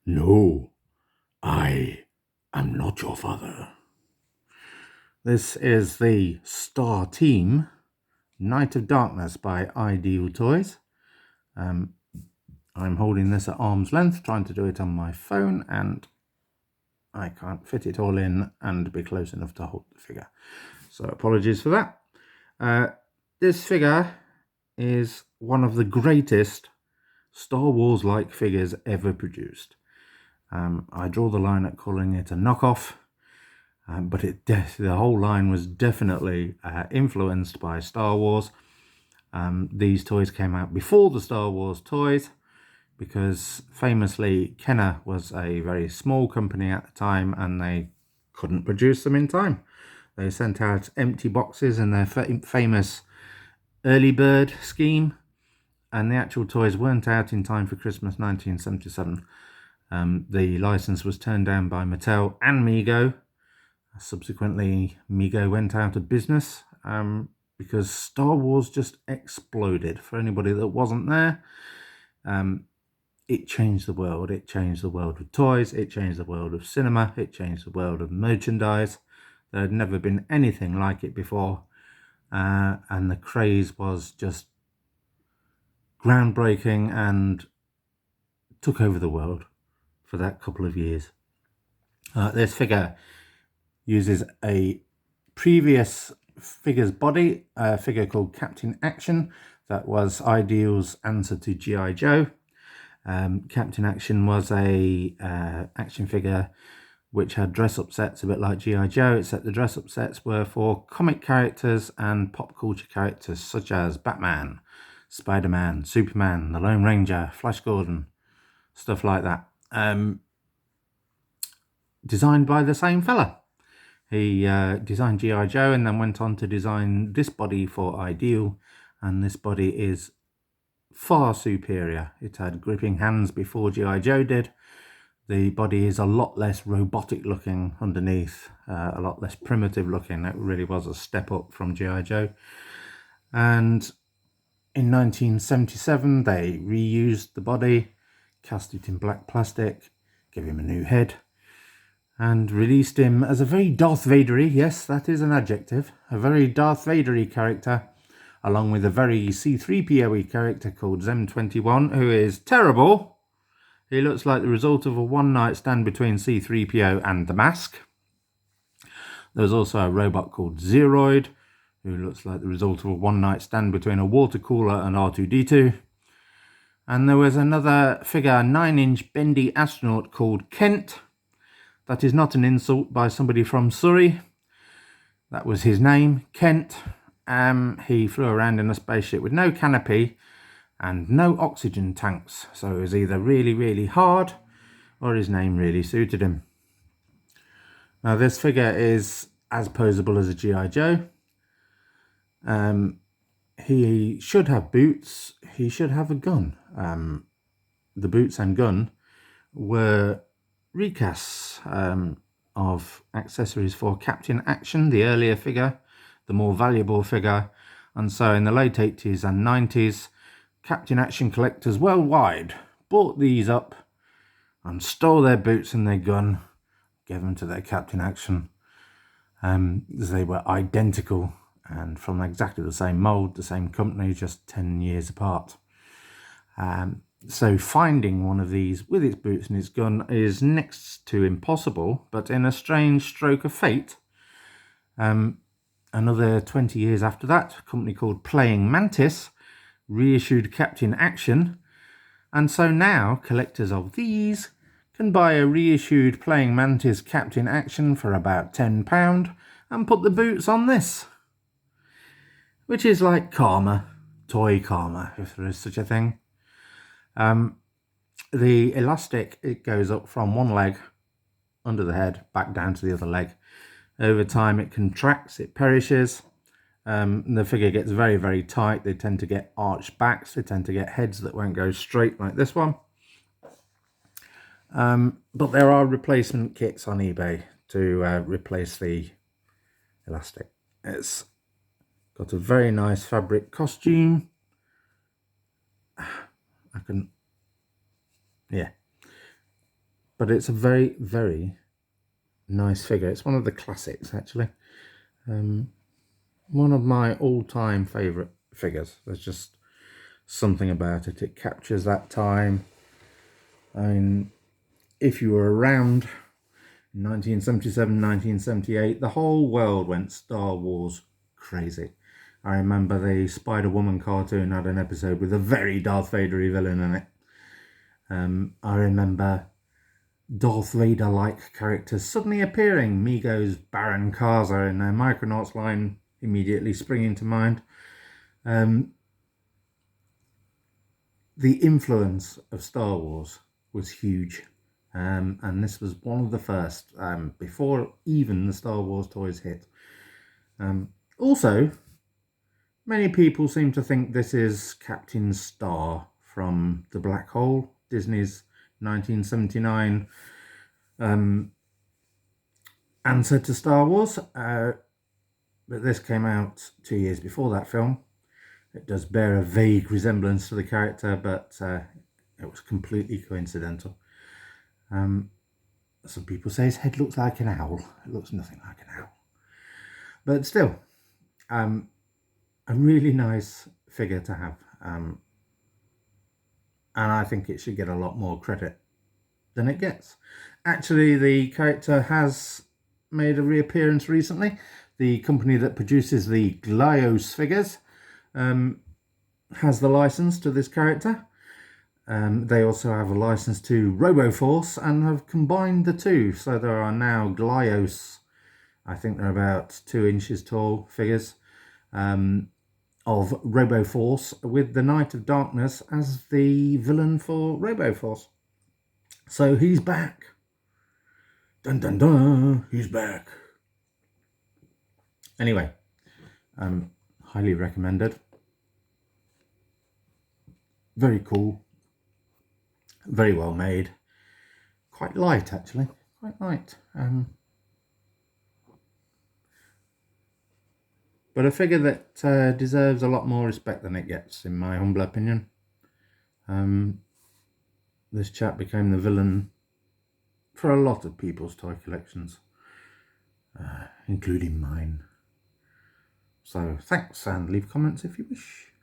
No, I am not your father. This is the Star Team Night of Darkness by Ideal Toys. I'm holding this at arm's length, trying to do it on my phone, and I can't fit it all in and be close enough to hold the figure. So apologies for that. This figure is one of the greatest Star Wars-like figures ever produced. I draw the line at calling it a knockoff, but the whole line was definitely influenced by Star Wars. These toys came out before the Star Wars toys because famously Kenner was a very small company at the time and they couldn't produce them in time. They sent out empty boxes in their famous early bird scheme, and the actual toys weren't out in time for Christmas 1977. The license was turned down by Mattel and Mego. Subsequently, Mego went out of business because Star Wars just exploded. For anybody that wasn't there, it changed the world. It changed the world of toys. It changed the world of cinema. It changed the world of merchandise. There had never been anything like it before. And the craze was just groundbreaking and took over the world for that couple of years. This figure uses a previous figure's body, a figure called Captain Action. That was Ideal's answer to G.I. Joe. Captain Action was a action figure which had dress-up sets a bit like G.I. Joe, except the dress-up sets were for comic characters and pop culture characters such as Batman, Spider-Man, Superman, the Lone Ranger, Flash Gordon, stuff like that. Designed by the same fella. He designed G.I. Joe and then went on to design this body for Ideal, and this body is far superior. It had gripping hands before G.I. Joe did. The body is a lot less robotic looking underneath, a lot less primitive looking. It really was a step up from G.I. Joe. And in 1977, they reused the body, cast it in black plastic, gave him a new head, and released him as a very Darth Vader-y, yes, that is an adjective, a very Darth Vader-y character, along with a very C-3PO-y character called Zem-21, who is terrible. He looks like the result of a one-night stand between C-3PO and the Mask. There's also a robot called Zeroid, who looks like the result of a one-night stand between a water cooler and R2-D2. And there was another figure, 9-inch bendy astronaut called Kent. That is not an insult by somebody from Surrey. That was his name, Kent. He flew around in a spaceship with no canopy and no oxygen tanks. So it was either really, really hard or his name really suited him. Now this figure is as posable as a G.I. Joe. He should have boots. He should have a gun. The boots and gun were recasts of accessories for Captain Action, the earlier figure, the more valuable figure. And so in the late 80s and 90s, Captain Action collectors worldwide bought these up and stole their boots and their gun, gave them to their Captain Action, as they were identical and from exactly the same mold, the same company, just 10 years apart. So finding one of these with its boots and its gun is next to impossible, but in a strange stroke of fate, another 20 years after that, a company called Playing Mantis reissued Captain Action, and so now collectors of these can buy a reissued Playing Mantis Captain Action for about £10 and put the boots on this, which is like karma, toy karma, if there is such a thing. The elastic, it goes up from one leg under the head back down to the other leg. Over time it contracts, it perishes. The figure gets very, very tight. They tend to get arched backs. They tend to get heads that won't go straight like this one. But there are replacement kits on eBay to replace the elastic. It's got a very nice fabric costume. but it's a very, very nice figure. It's one of the classics, actually. One of my all-time favourite figures. There's just something about it. It captures that time. I mean, if you were around in 1977, 1978, the whole world went Star Wars crazy. I remember the Spider-Woman cartoon had an episode with a very Darth Vader-y villain in it. I remember Darth Vader-like characters suddenly appearing. Mego's Baron Karza in their Micronauts line immediately springing to mind. The influence of Star Wars was huge. And this was one of the first, before even the Star Wars toys hit. Also, many people seem to think this is Captain Star from The Black Hole, Disney's 1979 answer to Star Wars. But this came out 2 years before that film. It does bear a vague resemblance to the character, but it was completely coincidental. Some people say his head looks like an owl. It looks nothing like an owl. But still, a really nice figure to have. And I think it should get a lot more credit than it gets. Actually, the character has made a reappearance recently. The company that produces the Glyos figures has the license to this character. They also have a license to RoboForce and have combined the two. So there are now Glyos, I think they're about 2 inches tall figures, of RoboForce with the Knight of Darkness as the villain for RoboForce. So he's back. Dun dun dun, he's back. Anyway, highly recommended. Very cool. Very well made. Quite light, actually. Quite light. But a figure that deserves a lot more respect than it gets, in my humble opinion. This chap became the villain for a lot of people's toy collections, including mine. So thanks, and leave comments if you wish.